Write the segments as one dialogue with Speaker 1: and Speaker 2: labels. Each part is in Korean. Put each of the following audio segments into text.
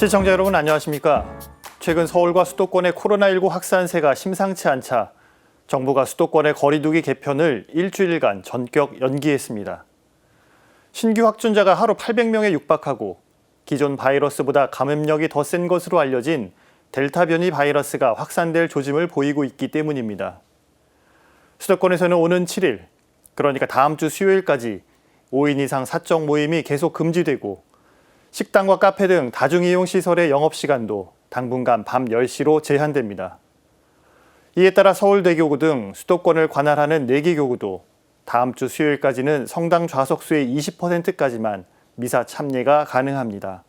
Speaker 1: 시청자 여러분 안녕하십니까? 최근 서울과 수도권의 코로나19 확산세가 심상치 않자 정부가 수도권의 거리두기 개편을 일주일간 전격 연기했습니다. 신규 확진자가 하루 800명에 육박하고 기존 바이러스보다 감염력이 더 센 것으로 알려진 델타 변이 바이러스가 확산될 조짐을 보이고 있기 때문입니다. 수도권에서는 오는 7일, 그러니까 다음 주 수요일까지 5인 이상 사적 모임이 계속 금지되고 식당과 카페 등 다중이용시설의 영업시간도 당분간 밤 10시로 제한됩니다. 이에 따라 서울대교구 등 수도권을 관할하는 4개 교구도 다음 주 수요일까지는 성당 좌석수의 20%까지만 미사 참여가 가능합니다.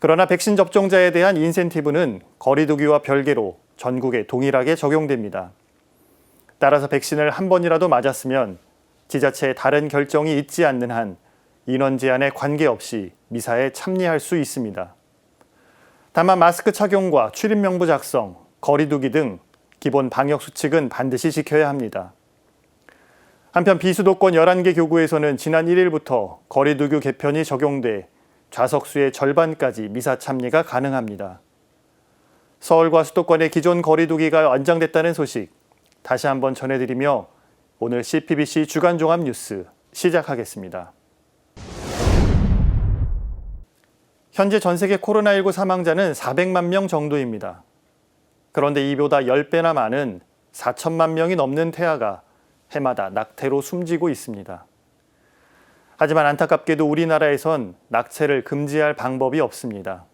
Speaker 1: 그러나 백신 접종자에 대한 인센티브는 거리두기와 별개로 전국에 동일하게 적용됩니다. 따라서 백신을 한 번이라도 맞았으면 지자체의 다른 결정이 있지 않는 한 인원 제한에 관계없이 미사에 참여할 수 있습니다. 다만 마스크 착용과 출입명부 작성, 거리두기 등 기본 방역 수칙은 반드시 지켜야 합니다. 한편 비수도권 11개 교구에서는 지난 1일부터 거리두기 개편이 적용돼 좌석수의 절반까지 미사 참여가 가능합니다. 서울과 수도권의 기존 거리두기가 연장됐다는 소식 다시 한번 전해드리며 오늘 CPBC 주간종합뉴스 시작하겠습니다. 현재 전 세계 코로나19 사망자는 400만 명 정도입니다. 그런데 이보다 10배나 많은 4천만 명이 넘는 태아가 해마다 낙태로 숨지고 있습니다. 하지만 안타깝게도 우리나라에선 낙태를 금지할 방법이 없습니다.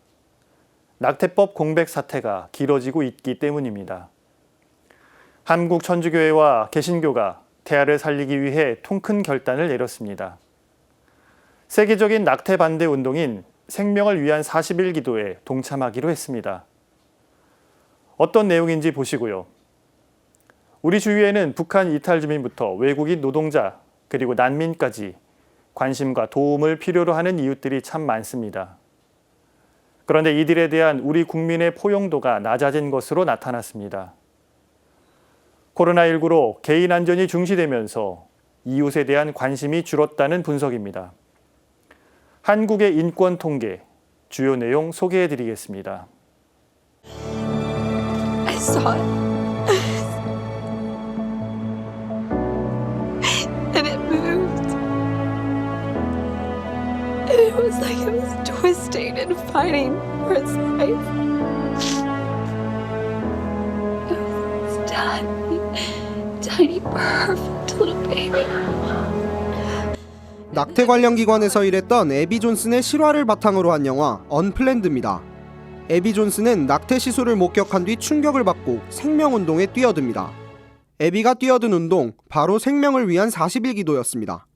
Speaker 1: 낙태법 공백 사태가 길어지고 있기 때문입니다. 한국천주교회와 개신교가 태아를 살리기 위해 통큰 결단을 내렸습니다. 세계적인 낙태 반대 운동인 생명을 위한 40일 기도에 동참하기로 했습니다. 어떤 내용인지 보시고요. 우리 주위에는 북한 이탈 주민부터 외국인 노동자 그리고 난민까지 관심과 도움을 필요로 하는 이웃들이 참 많습니다. 그런데 이들에 대한 우리 국민의 포용도가 낮아진 것으로 나타났습니다. 코로나19로 개인 안전이 중시되면서 이웃에 대한 관심이 줄었다는 분석입니다. 한국의 인권 통계, 주요 내용 소개해드리겠습니다.
Speaker 2: I saw it. And it moved. And it was like it was twisting and fighting for its life. It was tiny, perfect little baby.
Speaker 3: 낙태 관련 기관에서 일했던 애비 존슨의 실화를 바탕으로 한 영화 언플랜드입니다. 애비 존슨은 낙태 시술을 목격한 뒤 충격을 받고 생명운동에 뛰어듭니다. 애비가 뛰어든 운동, 바로 생명을 위한 40일 기도였습니다.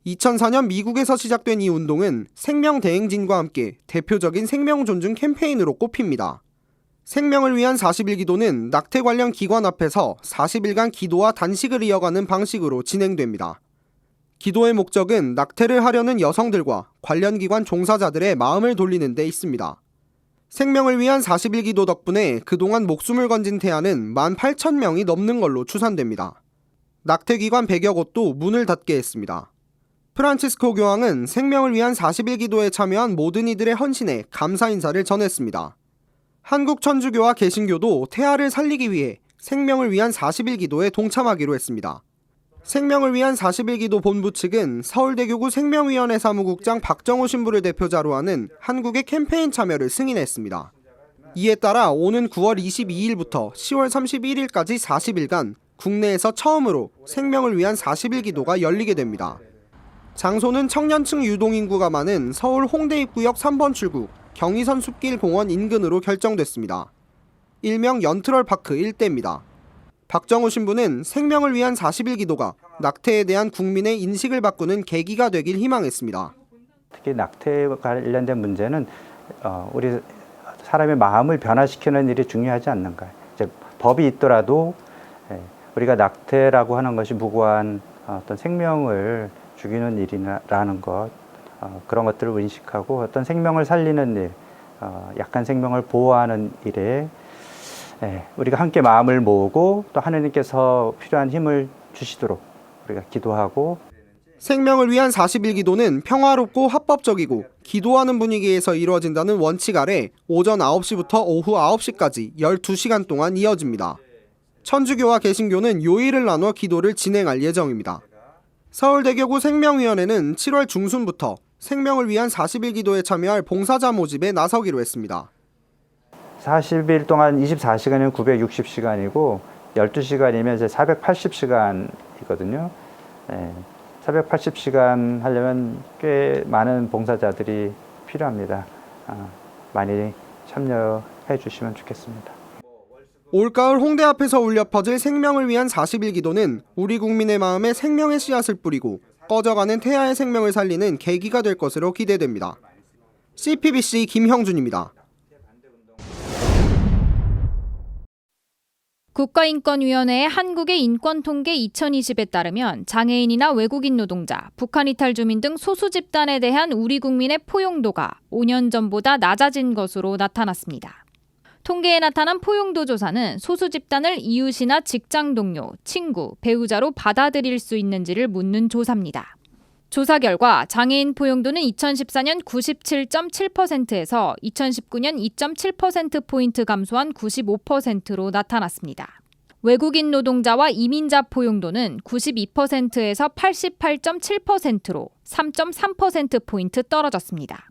Speaker 3: 2004년 미국에서 시작된 이 운동은 생명 대행진과 함께 대표적인 생명 존중 캠페인으로 꼽힙니다. 생명을 위한 40일 기도는 낙태 관련 기관 앞에서 40일간 기도와 단식을 이어가는 방식으로 진행됩니다. 기도의 목적은 낙태를 하려는 여성들과 관련 기관 종사자들의 마음을 돌리는 데 있습니다. 생명을 위한 40일 기도 덕분에 그동안 목숨을 건진 태아는 18,000명이 넘는 걸로 추산됩니다. 낙태기관 100여 곳도 문을 닫게 했습니다. 프란치스코 교황은 생명을 위한 40일 기도에 참여한 모든 이들의 헌신에 감사 인사를 전했습니다. 한국 천주교와 개신교도 태아를 살리기 위해 생명을 위한 40일 기도에 동참하기로 했습니다. 생명을 위한 40일 기도 본부 측은 서울대교구 생명위원회 사무국장 박정호 신부를 대표자로 하는 한국의 캠페인 참여를 승인했습니다. 이에 따라 오는 9월 22일부터 10월 31일까지 40일간 국내에서 처음으로 생명을 위한 40일 기도가 열리게 됩니다. 장소는 청년층 유동인구가 많은 서울 홍대 입구역 3번 출구 경의선 숲길 공원 인근으로 결정됐습니다. 일명 연트럴파크 일대입니다. 박정호 신부는 생명을 위한 40일 기도가 낙태에 대한 국민의 인식을 바꾸는 계기가 되길 희망했습니다.
Speaker 4: 특히 낙태에 관련된 문제는 우리 사람의 마음을 변화시키는 일이 중요하지 않는가. 즉 법이 있더라도 우리가 낙태라고 하는 것이 무고한 어떤 생명을 죽이는 일이라는 것, 그런 것들을 인식하고 어떤 생명을 살리는 일, 약한 생명을 보호하는 일에 우리가 함께 마음을 모으고 또 하느님께서 필요한 힘을 주시도록 우리가 기도하고
Speaker 3: 생명을 위한 40일 기도는 평화롭고 합법적이고 기도하는 분위기에서 이루어진다는 원칙 아래 오전 9시부터 오후 9시까지 12시간 동안 이어집니다. 천주교와 개신교는 요일을 나눠 기도를 진행할 예정입니다. 서울대교구 생명위원회는 7월 중순부터 생명을 위한 40일 기도에 참여할 봉사자 모집에 나서기로 했습니다.
Speaker 4: 40일 동안 24시간이면 960시간이고 12시간이면 이제 480시간이거든요. 480시간 하려면 꽤 많은 봉사자들이 필요합니다. 많이 참여해 주시면 좋겠습니다.
Speaker 3: 올가을 홍대 앞에서 울려 퍼질 생명을 위한 40일 기도는 우리 국민의 마음에 생명의 씨앗을 뿌리고 꺼져가는 태아의 생명을 살리는 계기가 될 것으로 기대됩니다. CPBC 김형준입니다.
Speaker 5: 국가인권위원회의 한국의 인권통계 2020에 따르면 장애인이나 외국인 노동자, 북한 이탈 주민 등 소수 집단에 대한 우리 국민의 포용도가 5년 전보다 낮아진 것으로 나타났습니다. 통계에 나타난 포용도 조사는 소수 집단을 이웃이나 직장 동료, 친구, 배우자로 받아들일 수 있는지를 묻는 조사입니다. 조사 결과 장애인 포용도는 2014년 97.7%에서 2019년 2.7%포인트 감소한 95%로 나타났습니다. 외국인 노동자와 이민자 포용도는 92%에서 88.7%로 3.3%포인트 떨어졌습니다.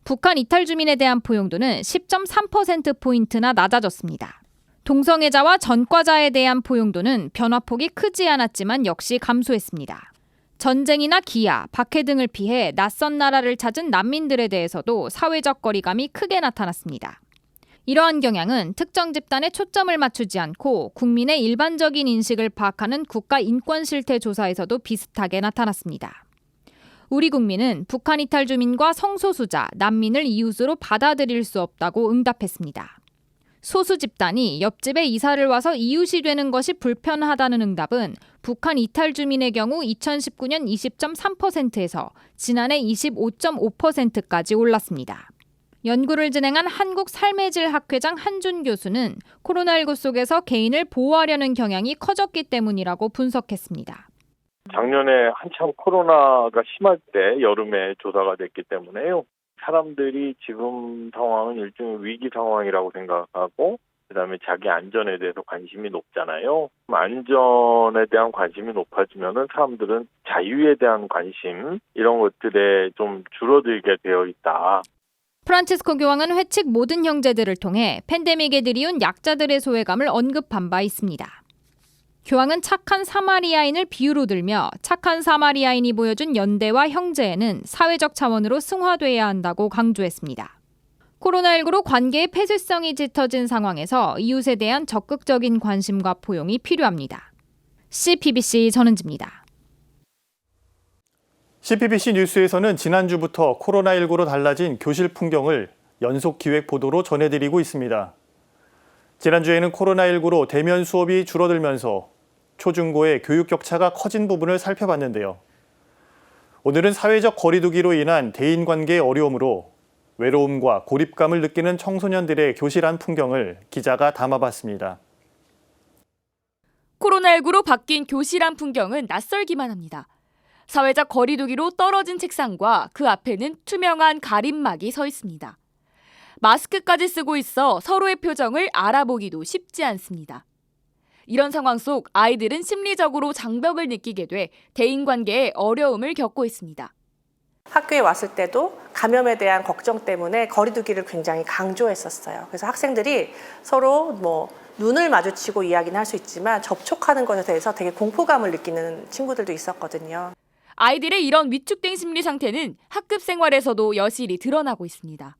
Speaker 5: 북한 이탈 주민에 대한 포용도는 10.3%포인트나 낮아졌습니다. 동성애자와 전과자에 대한 포용도는 변화폭이 크지 않았지만 역시 감소했습니다. 전쟁이나 기아, 박해 등을 피해 낯선 나라를 찾은 난민들에 대해서도 사회적 거리감이 크게 나타났습니다. 이러한 경향은 특정 집단에 초점을 맞추지 않고 국민의 일반적인 인식을 파악하는 국가인권실태조사에서도 비슷하게 나타났습니다. 우리 국민은 북한 이탈 주민과 성소수자, 난민을 이웃으로 받아들일 수 없다고 응답했습니다. 소수 집단이 옆집에 이사를 와서 이웃이 되는 것이 불편하다는 응답은 북한 이탈 주민의 경우 2019년 20.3%에서 지난해 25.5%까지 올랐습니다. 연구를 진행한 한국 삶의 질 학회장 한준 교수는 코로나19 속에서 개인을 보호하려는 경향이 커졌기 때문이라고 분석했습니다.
Speaker 6: 작년에 한참 코로나가 심할 때 여름에 조사가 됐기 때문에요. 사람들이 지금 상황은 일종의 위기 상황이라고 생각하고 그다음에 자기 안전에 대해서 관심이 높잖아요. 안전에 대한 관심이 높아지면은 사람들은 자유에 대한 관심 이런 것들에 좀 줄어들게 되어 있다.
Speaker 5: 프란치스코 교황은 회칙 모든 형제들을 통해 팬데믹에 들이운 약자들의 소외감을 언급한 바 있습니다. 교황은 착한 사마리아인을 비유로 들며 착한 사마리아인이 보여준 연대와 형제에는 사회적 차원으로 승화돼야 한다고 강조했습니다. 코로나19로 관계의 폐쇄성이 짙어진 상황에서 이웃에 대한 적극적인 관심과 포용이 필요합니다. CPBC 전은지입니다.
Speaker 1: CPBC 뉴스에서는 지난주부터 코로나19로 달라진 교실 풍경을 연속 기획 보도로 전해드리고 있습니다. 지난주에는 코로나19로 대면 수업이 줄어들면서 초중고의 교육 격차가 커진 부분을 살펴봤는데요. 오늘은 사회적 거리두기로 인한 대인관계의 어려움으로 외로움과 고립감을 느끼는 청소년들의 교실 안 풍경을 기자가 담아봤습니다.
Speaker 7: 코로나19로 바뀐 교실 안 풍경은 낯설기만 합니다. 사회적 거리두기로 떨어진 책상과 그 앞에는 투명한 가림막이 서 있습니다. 마스크까지 쓰고 있어 서로의 표정을 알아보기도 쉽지 않습니다. 이런 상황 속 아이들은 심리적으로 장벽을 느끼게 돼 대인관계에 어려움을 겪고 있습니다.
Speaker 8: 학교에 왔을 때도 감염에 대한 걱정 때문에 거리두기를 굉장히 강조했었어요. 그래서 학생들이 서로 눈을 마주치고 이야기는 할 수 있지만 접촉하는 것에 대해서 되게 공포감을 느끼는 친구들도 있었거든요.
Speaker 7: 아이들의 이런 위축된 심리 상태는 학급 생활에서도 여실히 드러나고 있습니다.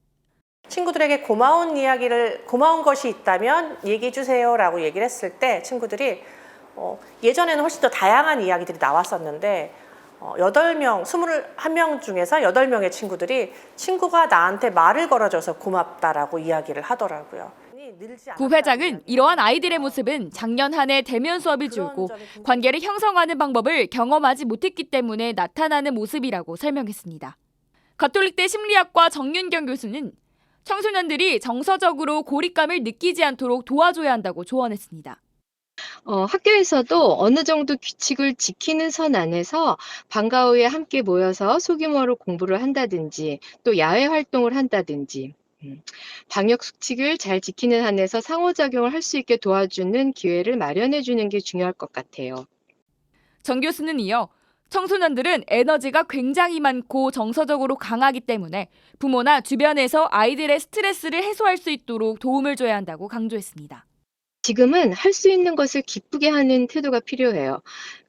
Speaker 8: 친구들에게 고마운 것이 있다면 얘기해 주세요라고 얘기를 했을 때 친구들이 예전에는 훨씬 더 다양한 이야기들이 나왔었는데 21명 중에서 8명의 친구들이 친구가 나한테 말을 걸어줘서 고맙다라고 이야기를 하더라고요.
Speaker 7: 구 회장은 이러한 아이들의 모습은 작년 한 해 대면 수업이 줄고 관계를 형성하는 방법을 경험하지 못했기 때문에 나타나는 모습이라고 설명했습니다. 가톨릭대 심리학과 정윤경 교수는 청소년들이 정서적으로 고립감을 느끼지 않도록 도와줘야 한다고 조언했습니다.
Speaker 9: 학교에서도 어느 정도 규칙을 지키는 선 안에서 방과 후에 함께 모여서 소규모로 공부를 한다든지 또 야외 활동을 한다든지 방역 수칙을 잘 지키는 한에서 상호작용을 할 수 있게 도와주는 기회를 마련해 주는 게 중요할 것 같아요.
Speaker 7: 정 교수는 이어 청소년들은 에너지가 굉장히 많고 정서적으로 강하기 때문에 부모나 주변에서 아이들의 스트레스를 해소할 수 있도록 도움을 줘야 한다고 강조했습니다.
Speaker 9: 지금은 할 수 있는 것을 기쁘게 하는 태도가 필요해요.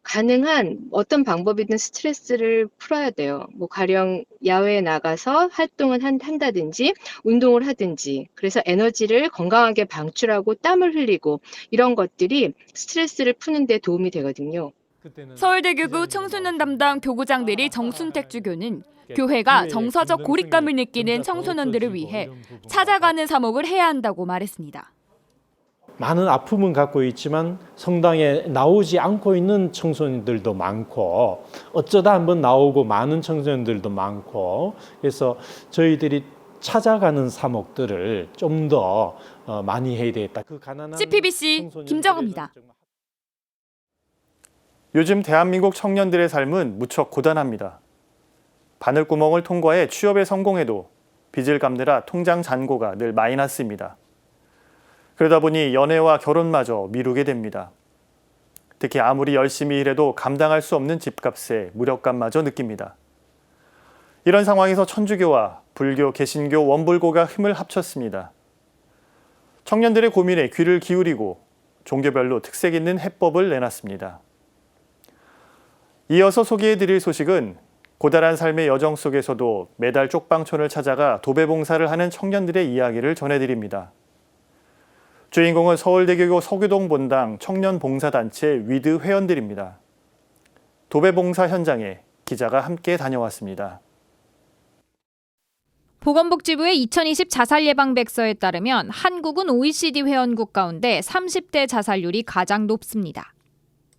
Speaker 9: 가능한 어떤 방법이든 스트레스를 풀어야 돼요. 가령 야외에 나가서 활동을 한다든지 운동을 하든지 그래서 에너지를 건강하게 방출하고 땀을 흘리고 이런 것들이 스트레스를 푸는 데 도움이 되거든요.
Speaker 7: 서울대교구 청소년 담당 교구장들이 정순택 주교는 교회가 정서적 고립감을 느끼는 청소년들을 위해 찾아가는 사목을 해야 한다고 말했습니다.
Speaker 10: 많은 아픔은 갖고 있지만 성당에 나오지 않고 있는 청소년들도 많고 어쩌다 한번 나오고 많은 청소년들도 많고 그래서 저희들이 찾아가는 사목들을 좀 더 많이 해야 되겠다. 그 가난한
Speaker 7: CPBC 김정은입니다.
Speaker 1: 요즘 대한민국 청년들의 삶은 무척 고단합니다. 바늘구멍을 통과해 취업에 성공해도 빚을 갚느라 통장 잔고가 늘 마이너스입니다. 그러다 보니 연애와 결혼마저 미루게 됩니다. 특히 아무리 열심히 일해도 감당할 수 없는 집값에 무력감마저 느낍니다. 이런 상황에서 천주교와 불교, 개신교, 원불교가 힘을 합쳤습니다. 청년들의 고민에 귀를 기울이고 종교별로 특색 있는 해법을 내놨습니다. 이어서 소개해드릴 소식은 고달한 삶의 여정 속에서도 매달 쪽방촌을 찾아가 도배봉사를 하는 청년들의 이야기를 전해드립니다. 주인공은 서울대교구 서교동 본당 청년봉사단체 위드 회원들입니다. 도배봉사 현장에 기자가 함께 다녀왔습니다.
Speaker 5: 보건복지부의 2020 자살예방백서에 따르면 한국은 OECD 회원국 가운데 30대 자살률이 가장 높습니다.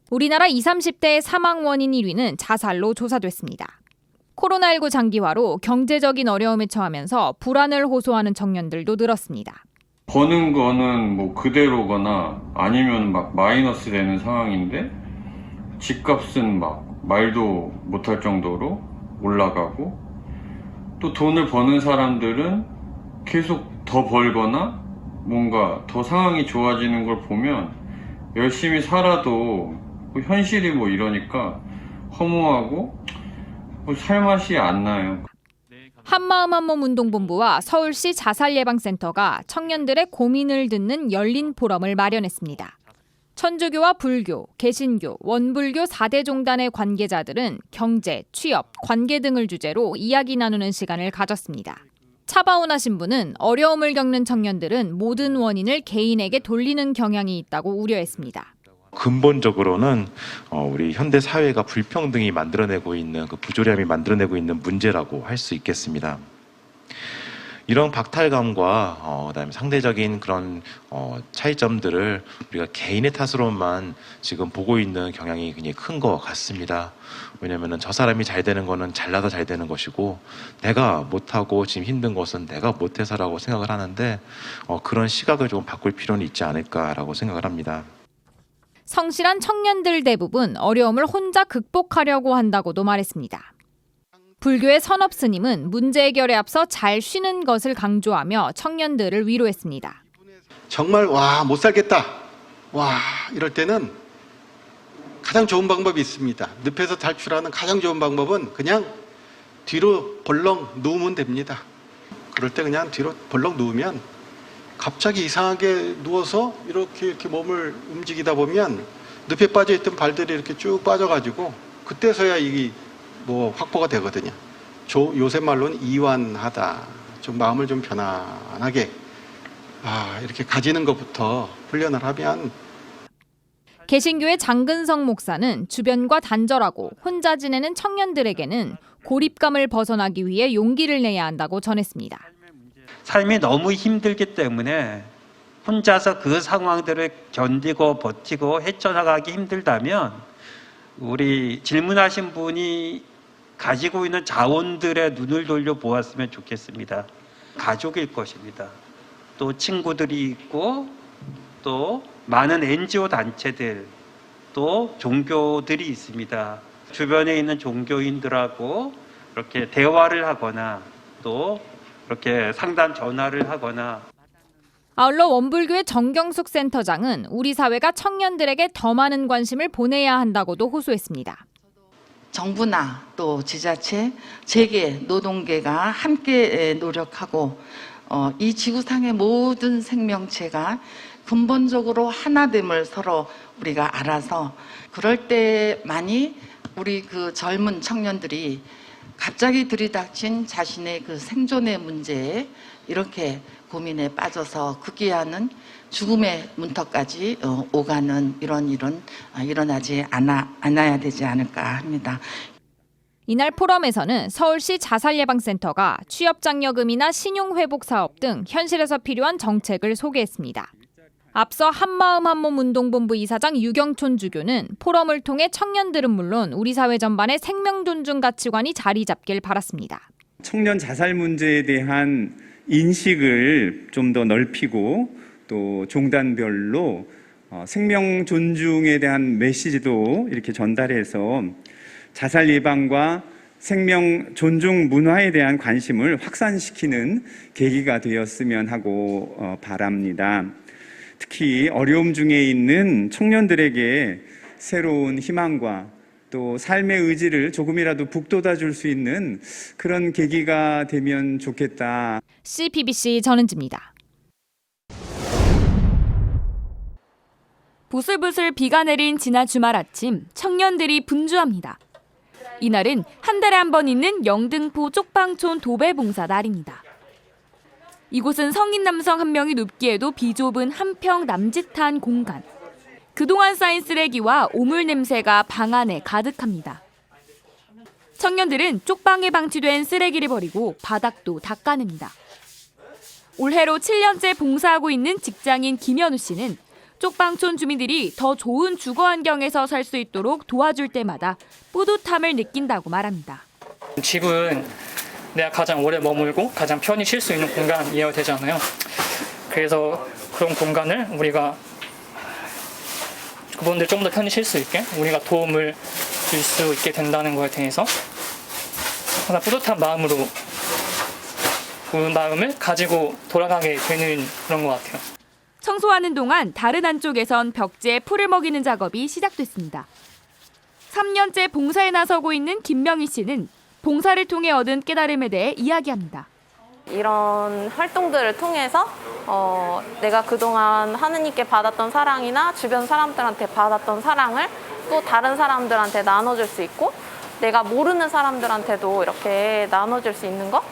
Speaker 5: 우리나라 20, 30대의 사망 원인 1위는 자살로 조사됐습니다. 코로나19 장기화로 경제적인 어려움에 처하면서 불안을 호소하는 청년들도 늘었습니다.
Speaker 11: 버는 거는 뭐 그대로거나 아니면 막 마이너스 되는 상황인데 집값은 막 말도 못할 정도로 올라가고 또 돈을 버는 사람들은 계속 더 벌거나 뭔가 더 상황이 좋아지는 걸 보면 열심히 살아도 현실이 뭐 이러니까 허무하고 살맛이 안 나요.
Speaker 5: 한마음 한몸 운동본부와 서울시 자살예방센터가 청년들의 고민을 듣는 열린 포럼을 마련했습니다. 천주교와 불교, 개신교, 원불교 4대 종단의 관계자들은 경제, 취업, 관계 등을 주제로 이야기 나누는 시간을 가졌습니다. 차바오나 신부는 어려움을 겪는 청년들은 모든 원인을 개인에게 돌리는 경향이 있다고 우려했습니다.
Speaker 12: 근본적으로는 우리 현대 사회가 불평등이 만들어내고 있는 그 부조리함이 만들어내고 있는 문제라고 할 수 있겠습니다. 이런 박탈감과 그다음에 상대적인 그런 차이점들을 우리가 개인의 탓으로만 지금 보고 있는 경향이 굉장히 큰 것 같습니다. 왜냐하면 저 사람이 잘 되는 거는 잘나서 잘 되는 것이고 내가 못하고 지금 힘든 것은 내가 못해서라고 생각을 하는데 그런 시각을 좀 바꿀 필요는 있지 않을까라고 생각을 합니다.
Speaker 5: 성실한 청년들 대부분 어려움을 혼자 극복하려고 한다고도 말했습니다. 불교의 선업 스님은 문제 해결에 앞서 잘 쉬는 것을 강조하며 청년들을 위로했습니다.
Speaker 13: 정말 못 살겠다. 이럴 때는 가장 좋은 방법이 있습니다. 늪에서 탈출하는 가장 좋은 방법은 그냥 뒤로 벌렁 누우면 됩니다. 그럴 때 그냥 뒤로 벌렁 누우면 갑자기 이상하게 누워서 이렇게 몸을 움직이다 보면 늪에 빠져있던 발들이 이렇게 쭉 빠져가지고 그때서야 이게 확보가 되거든요. 요새 말로는 이완하다. 좀 마음을 좀 편안하게 이렇게 가지는 것부터 훈련을 하면.
Speaker 5: 개신교의 장근성 목사는 주변과 단절하고 혼자 지내는 청년들에게는 고립감을 벗어나기 위해 용기를 내야 한다고 전했습니다.
Speaker 14: 삶이 너무 힘들기 때문에 혼자서 그 상황들을 견디고 버티고 헤쳐나가기 힘들다면 우리 질문하신 분이 가지고 있는 자원들의 눈을 돌려 보았으면 좋겠습니다. 가족일 것입니다. 또 친구들이 있고 또 많은 NGO 단체들 또 종교들이 있습니다. 주변에 있는 종교인들하고 이렇게 대화를 하거나 또 이렇게 상담 전화를 하거나.
Speaker 5: 아울러 원불교의 정경숙 센터장은 우리 사회가 청년들에게 더 많은 관심을 보내야 한다고도 호소했습니다.
Speaker 15: 정부나 또 지자체, 재계, 노동계가 함께 노력하고 이 지구상의 모든 생명체가 근본적으로 하나됨을 서로 우리가 알아서 그럴 때만이 우리 그 젊은 청년들이 갑자기 들이닥친 자신의 그 생존의 문제에 이렇게 고민에 빠져서 극기하는 죽음의 문턱까지 오가는 이런 일은 일어나지 않아야 되지 않을까 합니다.
Speaker 5: 이날 포럼에서는 서울시 자살예방센터가 취업장려금이나 신용회복 사업 등 현실에서 필요한 정책을 소개했습니다. 앞서 한마음 한몸 운동본부 이사장 유경촌 주교는 포럼을 통해 청년들은 물론 우리 사회 전반의 생명 존중 가치관이 자리 잡길 바랐습니다.
Speaker 16: 청년 자살 문제에 대한 인식을 좀 더 넓히고 또 종단별로 생명 존중에 대한 메시지도 이렇게 전달해서 자살 예방과 생명 존중 문화에 대한 관심을 확산시키는 계기가 되었으면 하고 바랍니다. 특히 어려움 중에 있는 청년들에게 새로운 희망과 또 삶의 의지를 조금이라도 북돋아 줄 수 있는 그런 계기가 되면 좋겠다.
Speaker 5: CPBC 전은지입니다.
Speaker 7: 부슬부슬 비가 내린 지난 주말 아침, 청년들이 분주합니다. 이날은 한 달에 한 번 있는 영등포 쪽방촌 도배봉사 날입니다. 이곳은 성인 남성 한 명이 눕기에도 비좁은 한평 남짓한 공간. 그동안 쌓인 쓰레기와 오물 냄새가 방 안에 가득합니다. 청년들은 쪽방에 방치된 쓰레기를 버리고 바닥도 닦아냅니다. 올해로 7년째 봉사하고 있는 직장인 김현우 씨는 쪽방촌 주민들이 더 좋은 주거 환경에서 살 수 있도록 도와줄 때마다 뿌듯함을 느낀다고 말합니다.
Speaker 17: 집은 내가 가장 오래 머물고 가장 편히 쉴 수 있는 공간이어야 되잖아요. 그래서 그런 공간을 우리가 그분들 좀 더 편히 쉴 수 있게 우리가 도움을 줄 수 있게 된다는 거에 대해서 항상 뿌듯한 마음으로 그 마음을 가지고 돌아가게 되는 그런 것 같아요.
Speaker 7: 청소하는 동안 다른 한쪽에선 벽지에 풀을 먹이는 작업이 시작됐습니다. 3년째 봉사에 나서고 있는 김명희 씨는 봉사를 통해 얻은 깨달음에 대해 이야기합니다.
Speaker 8: 이런 활동들을 통해서 내가 그동안 하느님께 받았던 사랑이나 주변 사람들한테 받았던 사랑을 또 다른 사람들한테 나눠줄 수 있고 내가 모르는 사람들한테도 이렇게 나눠줄 수 있는 것?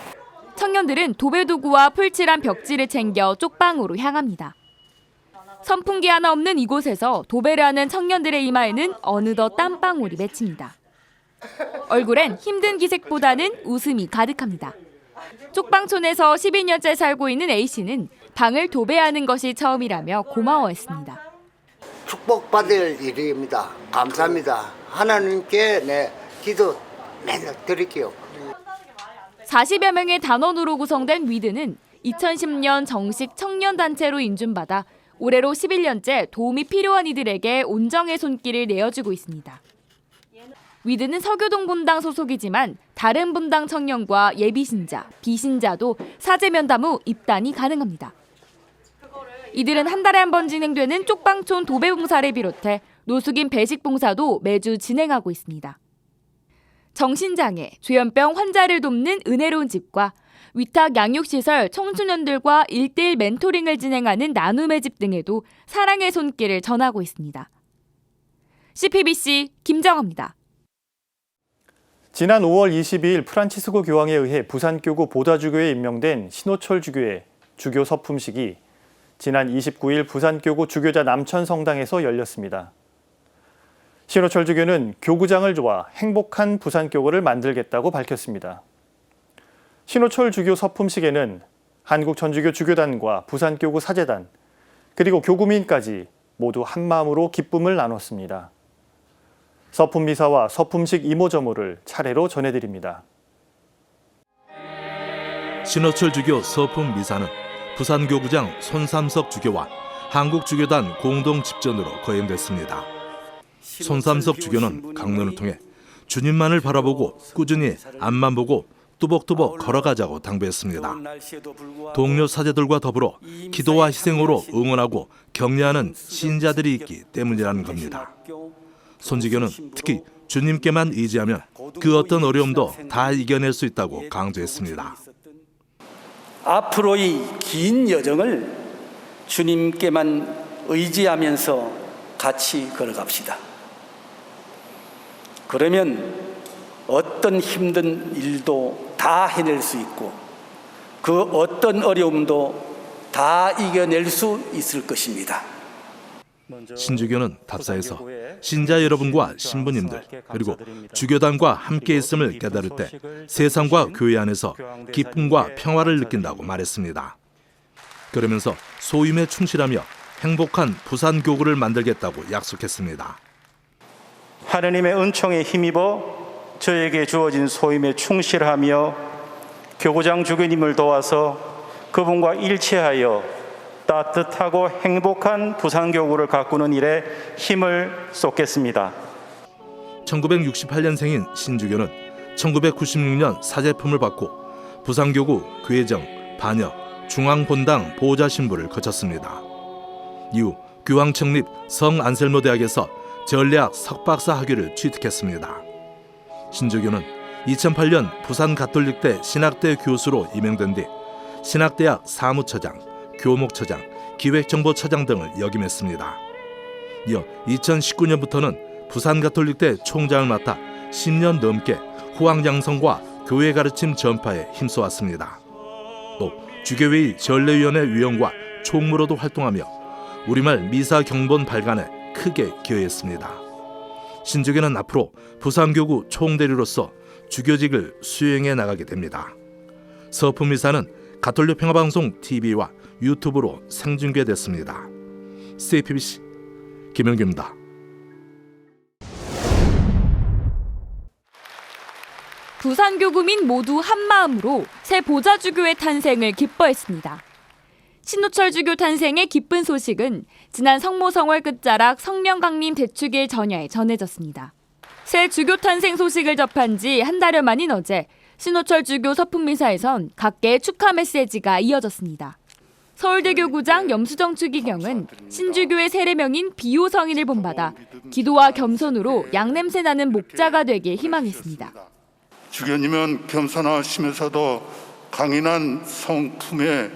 Speaker 7: 청년들은 도배도구와 풀칠한 벽지를 챙겨 쪽방으로 향합니다. 선풍기 하나 없는 이곳에서 도배를 하는 청년들의 이마에는 어느덧 땀방울이 맺힙니다. 얼굴엔 힘든 기색보다는 웃음이 가득합니다. 쪽방촌에서 12년째 살고 있는 A씨는 방을 도배하는 것이 처음이라며 고마워했습니다.
Speaker 18: 축복받을 일입니다. 감사합니다. 하나님께 기도 맨날 드릴게요.
Speaker 7: 40여 명의 단원으로 구성된 위드는 2010년 정식 청년단체로 인준받아 올해로 11년째 도움이 필요한 이들에게 온정의 손길을 내어주고 있습니다. 위드는 서교동 분당 소속이지만 다른 분당 청년과 예비신자, 비신자도 사제 면담 후 입단이 가능합니다. 이들은 한 달에 한 번 진행되는 쪽방촌 도배봉사를 비롯해 노숙인 배식봉사도 매주 진행하고 있습니다. 정신장애, 조현병 환자를 돕는 은혜로운 집과 위탁 양육시설 청소년들과 1:1 멘토링을 진행하는 나눔의 집 등에도 사랑의 손길을 전하고 있습니다. CPBC 김정아입니다.
Speaker 1: 지난 5월 22일 프란치스코 교황에 의해 부산교구 보다주교에 임명된 신호철 주교의 주교 서품식이 지난 29일 부산교구 주교자 남천성당에서 열렸습니다. 신호철 주교는 교구장을 좋아 행복한 부산교구를 만들겠다고 밝혔습니다. 신호철 주교 서품식에는 한국천주교 주교단과 부산교구 사제단, 그리고 교구민까지 모두 한마음으로 기쁨을 나눴습니다. 서품미사와 서품식 이모저모를 차례로 전해드립니다.
Speaker 19: 신호철 주교 서품미사는 부산교구장 손삼석 주교와 한국주교단 공동 집전으로 거행됐습니다. 손삼섭 주교는 강론을 통해 주님만을 바라보고 꾸준히 앞만 보고 뚜벅뚜벅 걸어가자고 당부했습니다. 동료 사제들과 더불어 기도와 희생으로 응원하고 격려하는 신자들이 있기 때문이라는 겁니다. 손지교는 특히 주님께만 의지하면 그 어떤 어려움도 다 이겨낼 수 있다고 강조했습니다.
Speaker 20: 앞으로의 긴 여정을 주님께만 의지하면서 같이 걸어갑시다. 그러면 어떤 힘든 일도 다 해낼 수 있고 그 어떤 어려움도 다 이겨낼 수 있을 것입니다.
Speaker 19: 신주교는 답사에서 신자 여러분과 신부님들 그리고 주교단과 함께 있음을 깨달을 때 세상과 교회 안에서 기쁨과 평화를 느낀다고 말했습니다. 그러면서 소임에 충실하며 행복한 부산교구를 만들겠다고 약속했습니다.
Speaker 21: 하느님의 은총에 힘입어 저에게 주어진 소임에 충실하며 교구장 주교님을 도와서 그분과 일치하여 따뜻하고 행복한 부산교구를 가꾸는 일에 힘을 쏟겠습니다.
Speaker 19: 1968년생인 신주교는 1996년 사제품을 받고 부산교구 교회정, 반역, 중앙본당 보호자 신부를 거쳤습니다. 이후 교황 창립 성안셀모대학에서 전례학 석박사 학위를 취득했습니다. 신주교는 2008년 부산가톨릭대 신학대 교수로 임명된 뒤 신학대학 사무처장, 교목처장, 기획정보처장 등을 역임했습니다. 이어 2019년부터는 부산가톨릭대 총장을 맡아 10년 넘게 후황양성과 교회 가르침 전파에 힘써왔습니다. 또 주교회의 전례위원회 위원과 총무로도 활동하며 우리말 미사 경본 발간에 크게 기여했습니다. 신주교는 앞으로 부산교구 총대리로서 주교직을 수행해 나가게 됩니다. 서품미사는 가톨릭 평화방송 TV와 유튜브로 생중계됐습니다. CPBC 김영규입니다.
Speaker 7: 부산교구민 모두 한마음으로 새 보좌주교의 탄생을 기뻐했습니다. 신노철 주교 탄생의 기쁜 소식은 지난 성모성월 끝자락 성명강림 대축일 전야에 전해졌습니다. 새 주교 탄생 소식을 접한 지 한 달여 만인 어제 신노철 주교 서품미사에선 각계의 축하 메시지가 이어졌습니다. 서울대 교구장 염수정 추기경은 신주교의 세례명인 비호 성인을 본받아 기도와 겸손으로 양냄새 나는 목자가 되길 희망했습니다.
Speaker 22: 주교님은 겸손하시면서도 강인한 성품에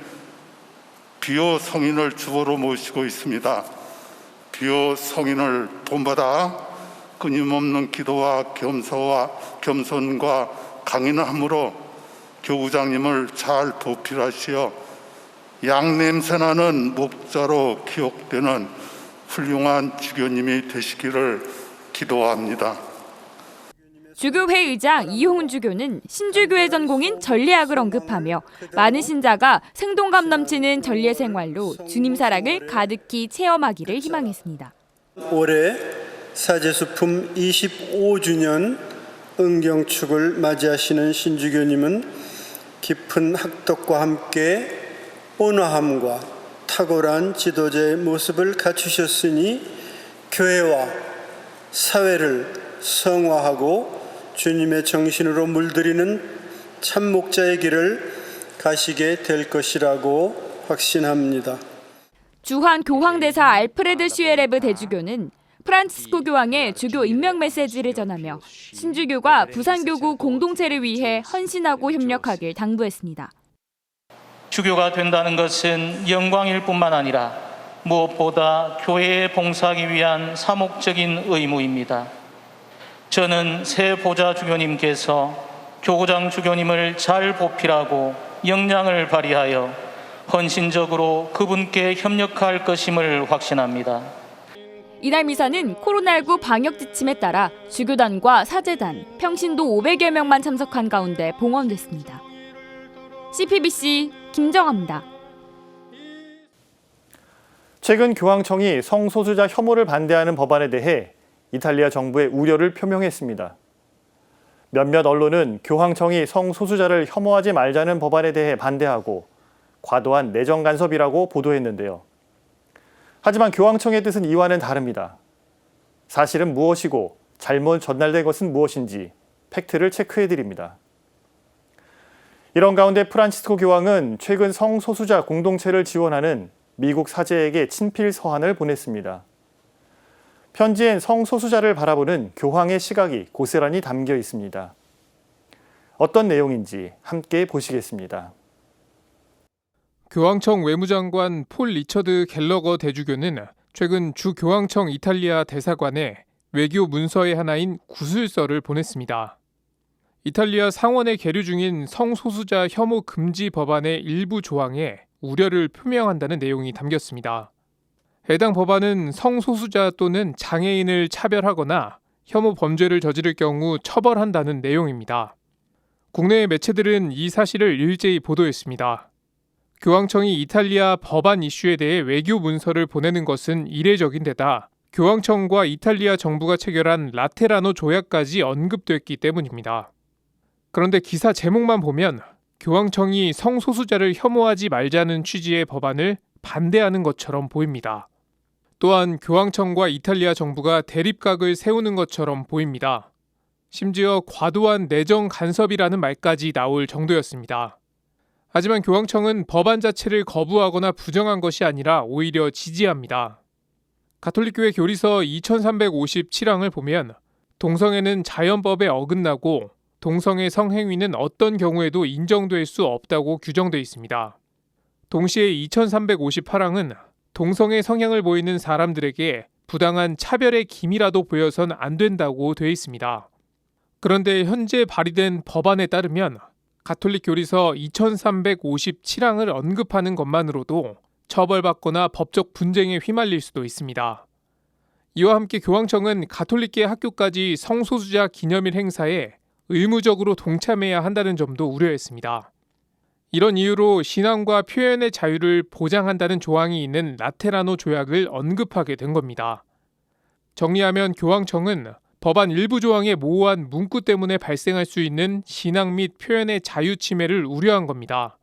Speaker 22: 비호 성인을 주보로 모시고 있습니다. 비호 성인을 본받아 끊임없는 기도와 겸손과 강인함으로 교구장님을 잘 보필하시어 양냄새나는 목자로 기억되는 훌륭한 주교님이 되시기를 기도합니다.
Speaker 7: 주교회 의장 이용훈 주교는 신주교의 전공인 전례학을 언급하며 많은 신자가 생동감 넘치는 전례 생활로 주님 사랑을 가득히 체험하기를 희망했습니다.
Speaker 23: 올해 사제수품 25주년 은경축을 맞이하시는 신주교님은 깊은 학덕과 함께 온화함과 탁월한 지도자의 모습을 갖추셨으니 교회와 사회를 성화하고 주님의 정신으로 물들이는 참목자의 길을 가시게 될 것이라고 확신합니다.
Speaker 7: 주한 교황대사 알프레드 슈에레브 대주교는 프란치스코 교황의 주교 임명 메시지를 전하며 신주교가 부산교구 공동체를 위해 헌신하고 협력하길 당부했습니다.
Speaker 17: 주교가 된다는 것은 영광일 뿐만 아니라 무엇보다 교회에 봉사하기 위한 사목적인 의무입니다. 저는 새 보좌 주교님께서 교구장 주교님을 잘 보필하고 역량을 발휘하여 헌신적으로 그분께 협력할 것임을 확신합니다.
Speaker 7: 이날 미사는 코로나19 방역 지침에 따라 주교단과 사제단, 평신도 500여 명만 참석한 가운데 봉헌됐습니다. CPBC 김정아입니다.
Speaker 1: 최근 교황청이 성소수자 혐오를 반대하는 법안에 대해 이탈리아 정부의 우려를 표명했습니다. 몇몇 언론은 교황청이 성소수자를 혐오하지 말자는 법안에 대해 반대하고 과도한 내정 간섭이라고 보도했는데요. 하지만 교황청의 뜻은 이와는 다릅니다. 사실은 무엇이고 잘못 전달된 것은 무엇인지 팩트를 체크해드립니다. 이런 가운데 프란치스코 교황은 최근 성소수자 공동체를 지원하는 미국 사제에게 친필 서한을 보냈습니다. 편지엔 성소수자를 바라보는 교황의 시각이 고스란히 담겨 있습니다. 어떤 내용인지 함께 보시겠습니다.
Speaker 2: 교황청 외무장관 폴 리처드 갤러거 대주교는 최근 주 교황청 이탈리아 대사관에 외교 문서의 하나인 구술서를 보냈습니다. 이탈리아 상원에 계류 중인 성소수자 혐오 금지 법안의 일부 조항에 우려를 표명한다는 내용이 담겼습니다. 해당 법안은 성소수자 또는 장애인을 차별하거나 혐오 범죄를 저지를 경우 처벌한다는 내용입니다. 국내 매체들은 이 사실을 일제히 보도했습니다. 교황청이 이탈리아 법안 이슈에 대해 외교 문서를 보내는 것은 이례적인 데다 교황청과 이탈리아 정부가 체결한 라테라노 조약까지 언급됐기 때문입니다. 그런데 기사 제목만 보면 교황청이 성소수자를 혐오하지 말자는 취지의 법안을 반대하는 것처럼 보입니다. 또한 교황청과 이탈리아 정부가 대립각을 세우는 것처럼 보입니다. 심지어 과도한 내정 간섭이라는 말까지 나올 정도였습니다. 하지만 교황청은 법안 자체를 거부하거나 부정한 것이 아니라 오히려 지지합니다. 가톨릭교회 교리서 2357항을 보면 동성애는 자연법에 어긋나고 동성애 성행위는 어떤 경우에도 인정될 수 없다고 규정되어 있습니다. 동시에 2358항은 동성애 성향을 보이는 사람들에게 부당한 차별의 기미라도 보여선 안 된다고 되어 있습니다. 그런데 현재 발의된 법안에 따르면 가톨릭 교리서 2357항을 언급하는 것만으로도 처벌받거나 법적 분쟁에 휘말릴 수도 있습니다. 이와 함께 교황청은 가톨릭계 학교까지 성소수자 기념일 행사에 의무적으로 동참해야 한다는 점도 우려했습니다. 이런 이유로 신앙과 표현의 자유를 보장한다는 조항이 있는 라테라노 조약을 언급하게 된 겁니다. 정리하면 교황청은 법안 일부 조항의 모호한 문구 때문에 발생할 수 있는 신앙 및 표현의 자유 침해를 우려한 겁니다.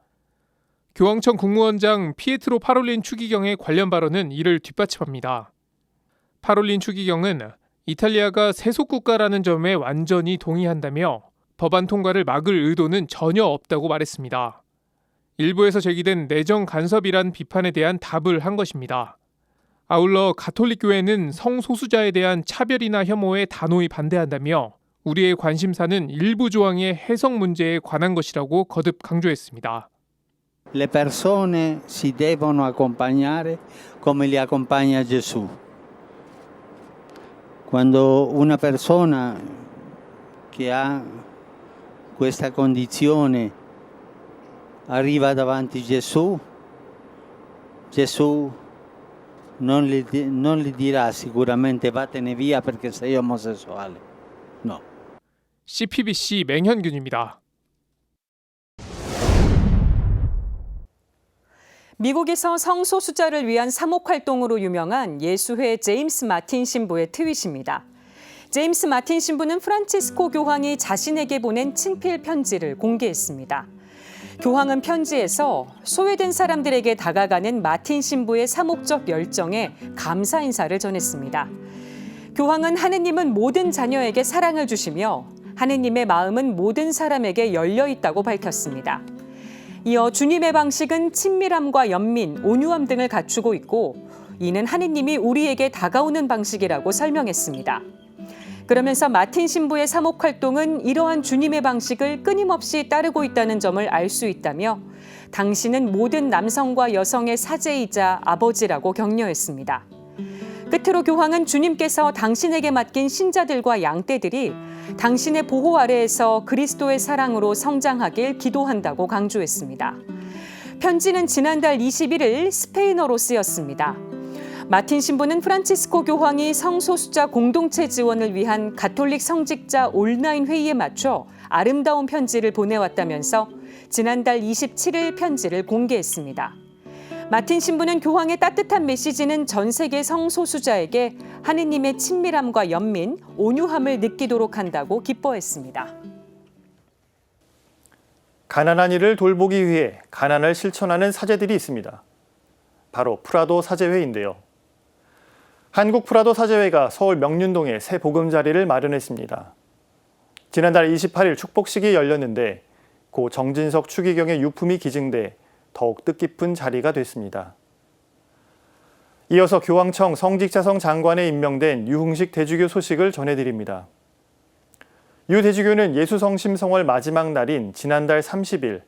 Speaker 2: 교황청 국무원장 피에트로 파롤린 추기경의 관련 발언은 이를 뒷받침합니다. 파롤린 추기경은 이탈리아가 세속국가라는 점에 완전히 동의한다며 법안 통과를 막을 의도는 전혀 없다고 말했습니다. 일부에서 제기된 내정 간섭이란 비판에 대한 답을 한 것입니다. 아울러 가톨릭 교회는 성소수자에 대한 차별이나 혐오에 단호히 반대한다며 우리의 관심사는 일부 조항의 해석 문제에 관한 것이라고 거듭 강조했습니다.
Speaker 3: Le persone si devono accompagnare come li accompagna Gesù. Quando una persona che ha questa condizione arriva davanti Gesù, Gesù non gli dirà sicuramente vattene via perché sei omosessuale. No.
Speaker 2: CPBC 맹현균입니다.
Speaker 4: 미국에서 성소수자를 위한 사목활동으로 유명한 예수회 제임스 마틴 신부의 트윗입니다. 제임스 마틴 신부는 프란치스코 교황이 자신에게 보낸 친필 편지를 공개했습니다. 교황은 편지에서 소외된 사람들에게 다가가는 마틴 신부의 사목적 열정에 감사 인사를 전했습니다. 교황은 하느님은 모든 자녀에게 사랑을 주시며 하느님의 마음은 모든 사람에게 열려 있다고 밝혔습니다. 이어 주님의 방식은 친밀함과 연민, 온유함 등을 갖추고 있고 이는 하느님이 우리에게 다가오는 방식이라고 설명했습니다. 그러면서 마틴 신부의 사목활동은 이러한 주님의 방식을 끊임없이 따르고 있다는 점을 알 수 있다며 당신은 모든 남성과 여성의 사제이자 아버지라고 격려했습니다. 끝으로 교황은 주님께서 당신에게 맡긴 신자들과 양떼들이 당신의 보호 아래에서 그리스도의 사랑으로 성장하길 기도한다고 강조했습니다. 편지는 지난달 21일 스페인어로 쓰였습니다. 마틴 신부는 프란치스코 교황이 성소수자 공동체 지원을 위한 가톨릭 성직자 온라인 회의에 맞춰 아름다운 편지를 보내왔다면서 지난달 27일 편지를 공개했습니다. 마틴 신부는 교황의 따뜻한 메시지는 전 세계 성소수자에게 하느님의 친밀함과 연민, 온유함을 느끼도록 한다고 기뻐했습니다.
Speaker 1: 가난한 이를 돌보기 위해 가난을 실천하는 사제들이 있습니다. 바로 프라도 사제회인데요. 한국 프라도 사제회가 서울 명륜동에 새 보금자리를 마련했습니다. 지난달 28일 축복식이 열렸는데 고 정진석 추기경의 유품이 기증돼 더욱 뜻깊은 자리가 됐습니다. 이어서 교황청 성직자성 장관에 임명된 유흥식 대주교 소식을 전해드립니다. 유 대주교는 예수성심성월 마지막 날인 지난달 30일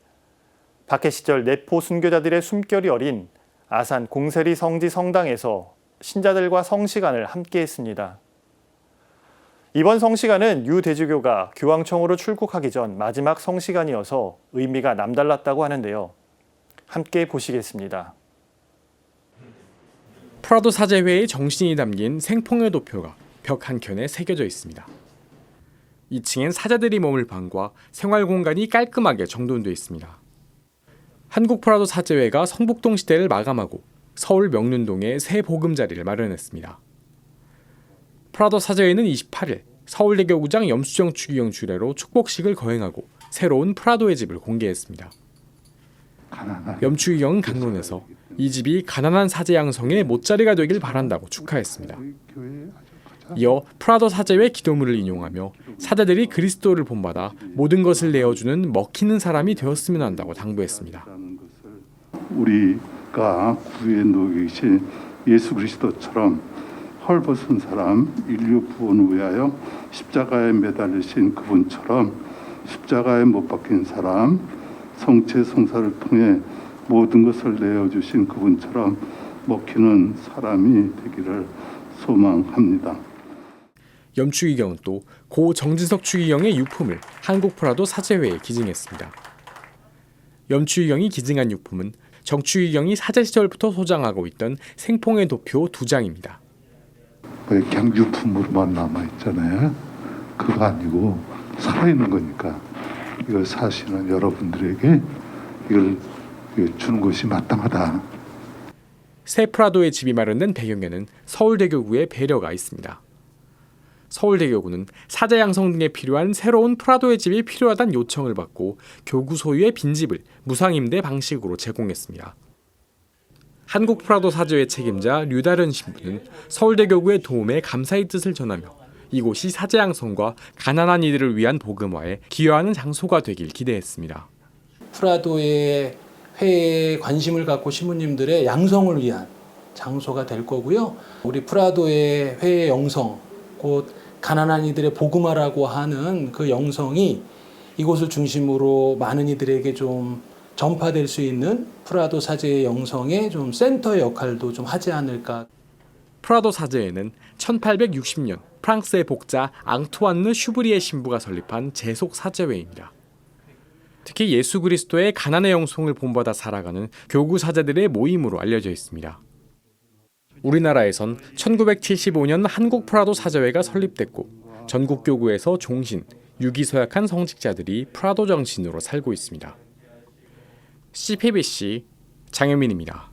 Speaker 1: 박해 시절 내포 순교자들의 숨결이 어린 아산 공세리 성지 성당에서 신자들과 성시간을 함께했습니다. 이번 성시간은 유 대주교가 교황청으로 출국하기 전 마지막 성시간이어서 의미가 남달랐다고 하는데요. 함께 보시겠습니다.
Speaker 6: 프라도 사제회의 정신이 담긴 생포의 도표가 벽 한켠에 새겨져 있습니다. 2층엔 사제들이 머물 방과 생활 공간이 깔끔하게 정돈되어 있습니다. 한국 프라도 사제회가 성북동 시대를 마감하고 서울 명륜동에 새 보금자리를 마련했습니다. 프라도 사제회는 28일 서울대교구장 염수정 추기경 주례로 축복식을 거행하고 새로운 프라도의 집을 공개했습니다. 염추기경은 강론에서 이 집이 가난한 사제 양성의 못자리가 되길 바란다고 축하했습니다. 이어 프라도 사제회 기도문을 인용하며 사제들이 그리스도를 본받아 모든 것을 내어주는 먹히는 사람이 되었으면 한다고 당부했습니다.
Speaker 22: 우리가 구유에 누워 계신 예수 그리스도처럼 헐벗은 사람, 인류 구원을 위하여 십자가에 매달리신 그분처럼 십자가에 못 박힌 사람, 성체 성사를 통해 모든 것을 내어주신 그분처럼 먹히는 사람이 되기를 소망합니다.
Speaker 6: 염추기경은 또 고 정진석 추기경의 유품을 한국 프라도 사제회에 기증했습니다. 염추기경이 기증한 유품은 정추기경이 사제 시절부터 소장하고 있던 생포의 도표 2장입니다.
Speaker 22: 그냥 유품으로만 남아있잖아요. 그거 아니고 살아있는 거니까 이걸 사시는 여러분들에게 이걸 주는 것이 마땅하다.
Speaker 6: 새 프라도의 집이 마련된 배경에는 서울대교구의 배려가 있습니다. 서울대교구는 사제 양성 등에 필요한 새로운 프라도의 집이 필요하다는 요청을 받고 교구 소유의 빈집을 무상임대 방식으로 제공했습니다. 한국 프라도 사제회 책임자 류다른 신부는 서울대교구의 도움에 감사의 뜻을 전하며 이곳이 사제 양성과 가난한 이들을 위한 복음화에 기여하는 장소가 되길 기대했습니다.
Speaker 9: 프라도의 회에 관심을 갖고 신부님들의 양성을 위한 장소가 될 거고요. 우리 프라도의 회의 영성, 곧 가난한 이들의 복음화라고 하는 그 영성이 이곳을 중심으로 많은 이들에게 좀 전파될 수 있는 프라도 사제의 영성의 좀 센터 역할도 좀 하지 않을까.
Speaker 6: 프라도 사제회는 1860년 프랑스의 복자 앙투안느 슈브리의 신부가 설립한 제속 사제회입니다. 특히 예수 그리스도의 가난의 영성을 본받아 살아가는 교구 사제들의 모임으로 알려져 있습니다. 우리나라에선 1975년 한국 프라도 사제회가 설립됐고 전국 교구에서 종신, 유기서약한 성직자들이 프라도 정신으로 살고 있습니다. CPBC 장현민입니다.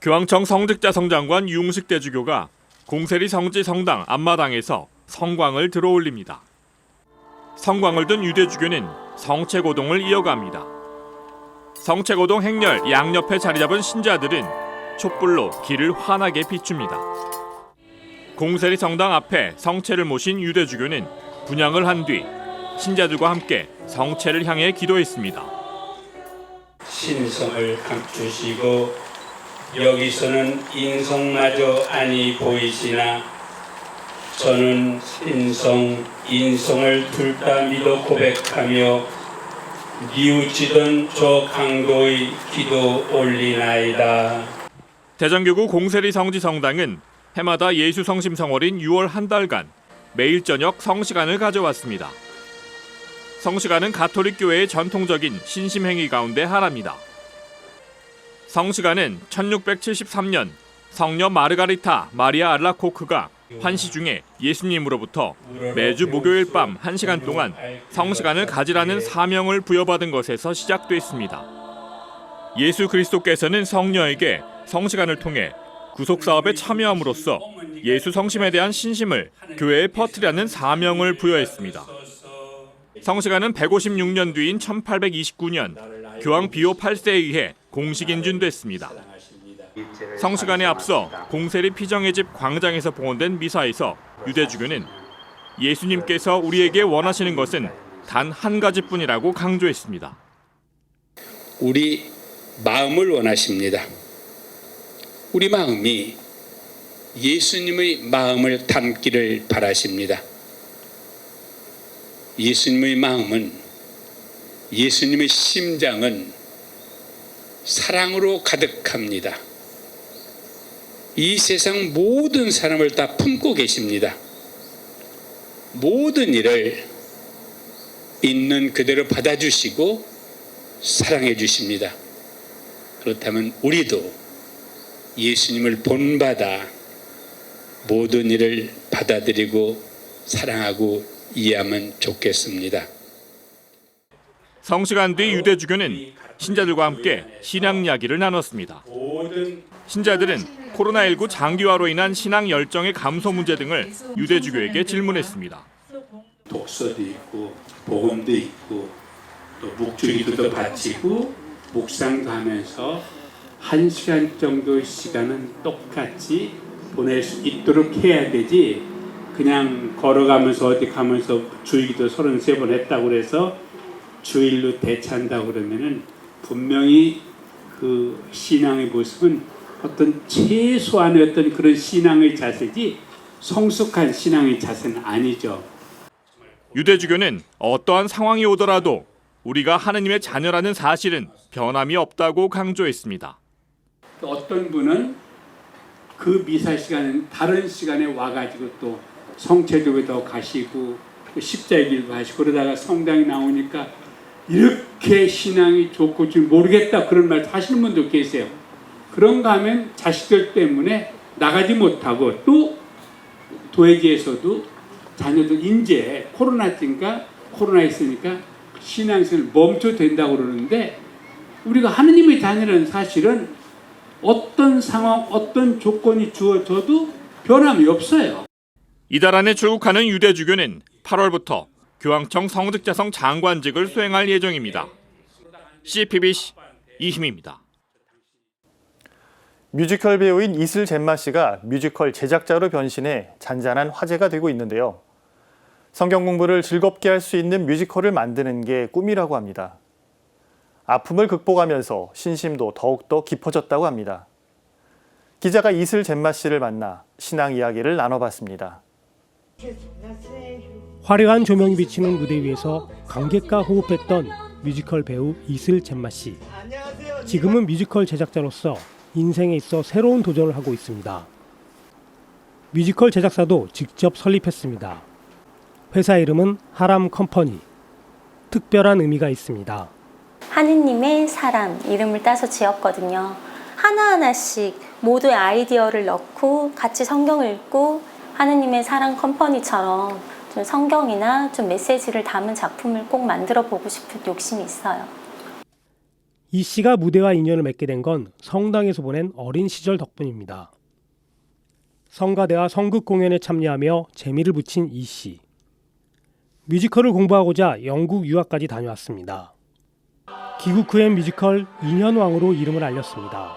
Speaker 10: 교황청 성직자성 장관 유흥식 대주교가 공세리 성지 성당 앞마당에서 성광을 들어올립니다. 성광을 든 유대주교는 성체고동을 이어갑니다. 성체고동 행렬 양옆에 자리 잡은 신자들은 촛불로 길을 환하게 비춥니다. 공세리 성당 앞에 성체를 모신 유대주교는 분향을 한 뒤 신자들과 함께 성체를 향해 기도했습니다.
Speaker 24: 신성을 감추시고 여기서는 인성마저 아니 보이시나 저는 신성, 인성을 둘 다 믿어 고백하며 뉘우치던 저 강도의 기도 올리나이다.
Speaker 10: 대전교구 공세리 성지 성당은 해마다 예수 성심 성월인 6월 한 달간 매일 저녁 성시간을 가져왔습니다. 성시간은 가톨릭 교회의 전통적인 신심 행위 가운데 하나입니다. 성시간은 1673년 성녀 마르가리타 마리아 알라코크가 환시 중에 예수님으로부터 매주 목요일 밤 1시간 동안 성시간을 가지라는 사명을 부여받은 것에서 시작됐습니다. 예수 그리스도께서는 성녀에게 성시간을 통해 구속사업에 참여함으로써 예수 성심에 대한 신심을 교회에 퍼뜨리라는 사명을 부여했습니다. 성시간은 156년 뒤인 1829년 교황 비오 8세에 의해 공식 인준됐습니다. 성시간에 앞서 공세리 피정의 집 광장에서 봉헌된 미사에서 유대주교는 예수님께서 우리에게 원하시는 것은 단 한 가지뿐이라고 강조했습니다.
Speaker 24: 우리 마음을 원하십니다. 우리 마음이 예수님의 마음을 담기를 바라십니다. 예수님의 마음은, 예수님의 심장은 사랑으로 가득합니다. 이 세상 모든 사람을 다 품고 계십니다. 모든 일을 있는 그대로 받아주시고 사랑해 주십니다. 그렇다면 우리도 예수님을 본받아 모든 일을 받아들이고 사랑하고 이해하면 좋겠습니다.
Speaker 10: 성시간 뒤 유대주교는 신자들과 함께 신앙 이야기를 나눴습니다. 신자들은 코로나19 장기화로 인한 신앙 열정의 감소 문제 등을 유대주교에게 질문했습니다.
Speaker 24: 독서도 있고 복음도 있고 또 묵주기도도 바치고 묵상도 하면서 1시간 정도 시간은 똑같이 보낼 수 있도록 해야 되지, 그냥 걸어가면서 어디 가면서 주일기도 33번 했다고 그래서 주일로 대찬다고 그러면은 분명히 그 신앙의 모습은 어떤 최소한의 어떤 그런 신앙의 자세지 성숙한 신앙의 자세는 아니죠.
Speaker 10: 유대주교는 어떠한 상황이 오더라도 우리가 하느님의 자녀라는 사실은 변함이 없다고 강조했습니다.
Speaker 24: 어떤 분은 그 미사 시간은 다른 시간에 와가지고 또 성체교회도 가시고 십자길도 하시고 그러다가 성당에 나오니까 이렇게 신앙이 좋고 줄 모르겠다 그런 말 하시는 분도 계세요. 그런가 하면 자식들 때문에 나가지 못하고 또 도회지에서도 자녀들 이제 코로나 있으니까 신앙생활 멈춰된다고 그러는데, 우리가 하느님의 자녀라는 사실은 어떤 상황, 어떤 조건이 주어져도 변함이 없어요.
Speaker 10: 이달 안에 출국하는 유대주교는 8월부터 교황청 성직자성 장관직을 수행할 예정입니다. CPBC 이희미입니다.
Speaker 1: 뮤지컬 배우인 이슬 젬마 씨가 뮤지컬 제작자로 변신해 잔잔한 화제가 되고 있는데요. 성경 공부를 즐겁게 할 수 있는 뮤지컬을 만드는 게 꿈이라고 합니다. 아픔을 극복하면서 신심도 더욱더 깊어졌다고 합니다. 기자가 이슬 젬마 씨를 만나 신앙 이야기를 나눠봤습니다.
Speaker 11: 화려한 조명이 비치는 무대 위에서 관객과 호흡했던 뮤지컬 배우 이슬 젬마 씨. 지금은 뮤지컬 제작자로서 인생에 있어 새로운 도전을 하고 있습니다. 뮤지컬 제작사도 직접 설립했습니다. 회사 이름은 하람 컴퍼니. 특별한 의미가 있습니다.
Speaker 12: 하느님의 사람 이름을 따서 지었거든요. 하나하나씩 모두의 아이디어를 넣고 같이 성경을 읽고 하느님의 사랑 컴퍼니처럼 좀 성경이나 좀 메시지를 담은 작품을 꼭 만들어 보고 싶은 욕심이 있어요.
Speaker 11: 이 씨가 무대와 인연을 맺게 된 건 성당에서 보낸 어린 시절 덕분입니다. 성가대와 성극 공연에 참여하며 재미를 붙인 이 씨. 뮤지컬을 공부하고자 영국 유학까지 다녀왔습니다. 귀국 후엔 뮤지컬 인현왕으로 이름을 알렸습니다.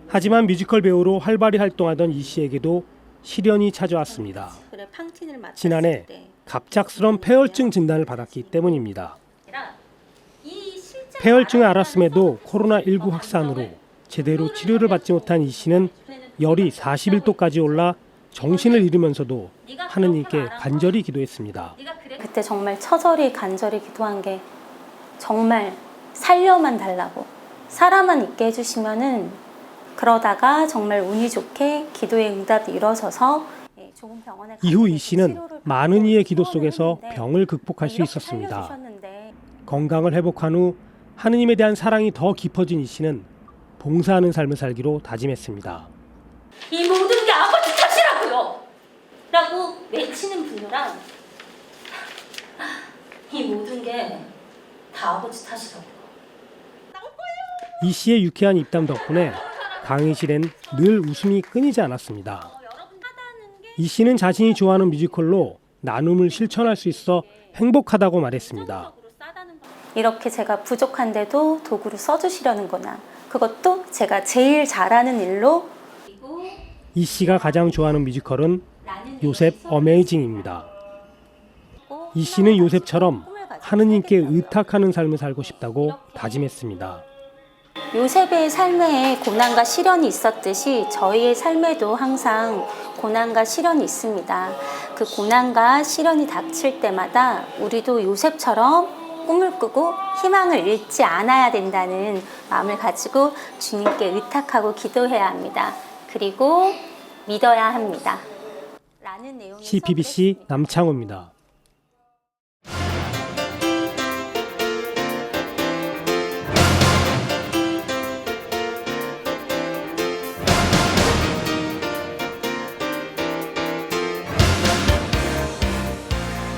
Speaker 11: 하지만 뮤지컬 배우로 활발히 활동하던 이 씨에게도 시련이 찾아왔습니다. 지난해 갑작스런 폐혈증 진단을 받았기 때문입니다. 폐혈증을 알았음에도 코로나19 확산으로 제대로 치료를 받지 못한 이 씨는 열이 41도까지 올라 정신을 잃으면서도 하느님께 간절히 기도했습니다.
Speaker 12: 그때 정말 처절히 간절히 기도한 게 정말 살려만 달라고, 살아만 있게 해주시면은, 그러다가 정말 운이 좋게 기도의 응답이 이루어져서 좋은 병원에
Speaker 11: 이후 이 씨는 많은 이의 기도 속에서 병을 극복할 수 있었습니다. 건강을 회복한 후 하느님에 대한 사랑이 더 깊어진 이 씨는 봉사하는 삶을 살기로 다짐했습니다.
Speaker 12: 이 모든 게 아버지 탓이라고요! 라고 외치는 분이랑 이 모든 게 다 아버지 탓이라고요.
Speaker 11: 이 씨의 유쾌한 입담 덕분에 강의실엔 늘 웃음이 끊이지 않았습니다. 이 씨는 자신이 좋아하는 뮤지컬로 나눔을 실천할 수 있어 행복하다고 말했습니다.
Speaker 12: 이렇게 제가 부족한데도 도구를 써주시려는구나. 그것도 제가 제일 잘하는 일로.
Speaker 11: 이 씨가 가장 좋아하는 뮤지컬은 요셉 어메이징입니다. 이 씨는 요셉처럼 하느님께 의탁하는 삶을 살고 싶다고 다짐했습니다.
Speaker 12: 요셉의 삶에 고난과 시련이 있었듯이 저희의 삶에도 항상 고난과 시련이 있습니다. 그 고난과 시련이 닥칠 때마다 우리도 요셉처럼 꿈을 꾸고 희망을 잃지 않아야 된다는 마음을 가지고 주님께 의탁하고 기도해야 합니다. 그리고 믿어야 합니다.
Speaker 11: CPBC 남창호입니다.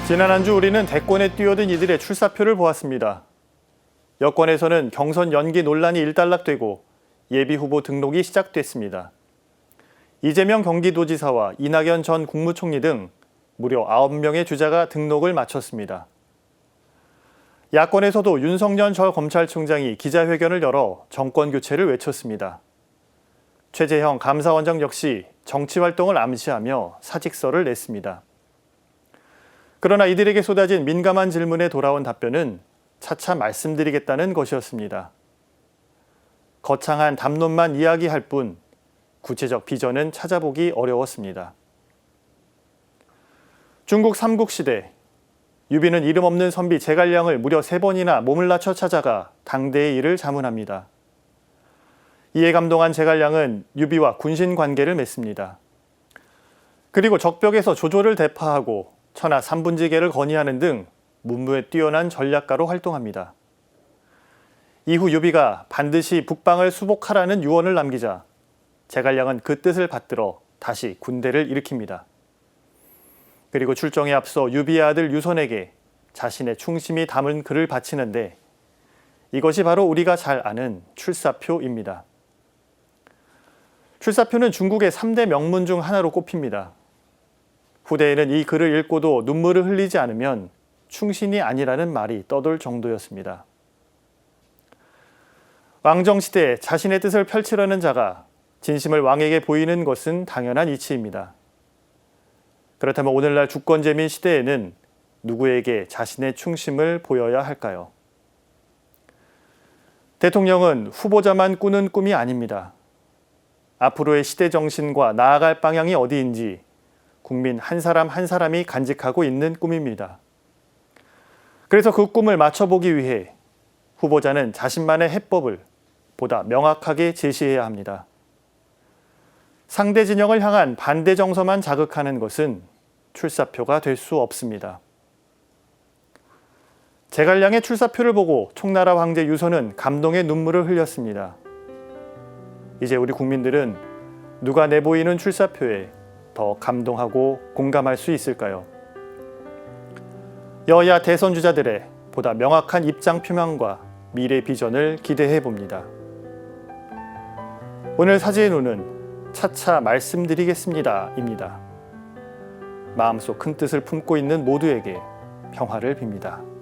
Speaker 1: 지난 한 주 우리는 대권에 뛰어든 이들의 출사표를 보았습니다. 여권에서는 경선 연기 논란이 일단락되고 예비후보 등록이 시작됐습니다. 이재명 경기도지사와 이낙연 전 국무총리 등 무려 9명의 주자가 등록을 마쳤습니다. 야권에서도 윤석열 전 검찰총장이 기자회견을 열어 정권 교체를 외쳤습니다. 최재형 감사원장 역시 정치활동을 암시하며 사직서를 냈습니다. 그러나 이들에게 쏟아진 민감한 질문에 돌아온 답변은 차차 말씀드리겠다는 것이었습니다. 거창한 담론만 이야기할 뿐 구체적 비전은 찾아보기 어려웠습니다. 중국 삼국시대, 유비는 이름 없는 선비 제갈량을 무려 3번이나 몸을 낮춰 찾아가 당대의 일을 자문합니다. 이에 감동한 제갈량은 유비와 군신 관계를 맺습니다. 그리고 적벽에서 조조를 대파하고 천하 삼분지계를 건의하는 등 문무에 뛰어난 전략가로 활동합니다. 이후 유비가 반드시 북방을 수복하라는 유언을 남기자 제갈량은 그 뜻을 받들어 다시 군대를 일으킵니다. 그리고 출정에 앞서 유비의 아들 유선에게 자신의 충심이 담은 글을 바치는데 이것이 바로 우리가 잘 아는 출사표입니다. 출사표는 중국의 3대 명문 중 하나로 꼽힙니다. 후대에는 이 글을 읽고도 눈물을 흘리지 않으면 충신이 아니라는 말이 떠돌 정도였습니다. 왕정시대에 자신의 뜻을 펼치려는 자가 진심을 왕에게 보이는 것은 당연한 이치입니다. 그렇다면 오늘날 주권재민 시대에는 누구에게 자신의 충심을 보여야 할까요? 대통령은 후보자만 꾸는 꿈이 아닙니다. 앞으로의 시대 정신과 나아갈 방향이 어디인지 국민 한 사람 한 사람이 간직하고 있는 꿈입니다. 그래서 그 꿈을 맞춰보기 위해 후보자는 자신만의 해법을 보다 명확하게 제시해야 합니다. 상대 진영을 향한 반대 정서만 자극하는 것은 출사표가 될 수 없습니다. 제갈량의 출사표를 보고 총나라 황제 유선은 감동의 눈물을 흘렸습니다. 이제 우리 국민들은 누가 내보이는 출사표에 더 감동하고 공감할 수 있을까요? 여야 대선 주자들의 보다 명확한 입장 표명과 미래 비전을 기대해 봅니다. 오늘 사제의 눈은 차차 말씀드리겠습니다 입니다. 마음속 큰 뜻을 품고 있는 모두에게 평화를 빕니다.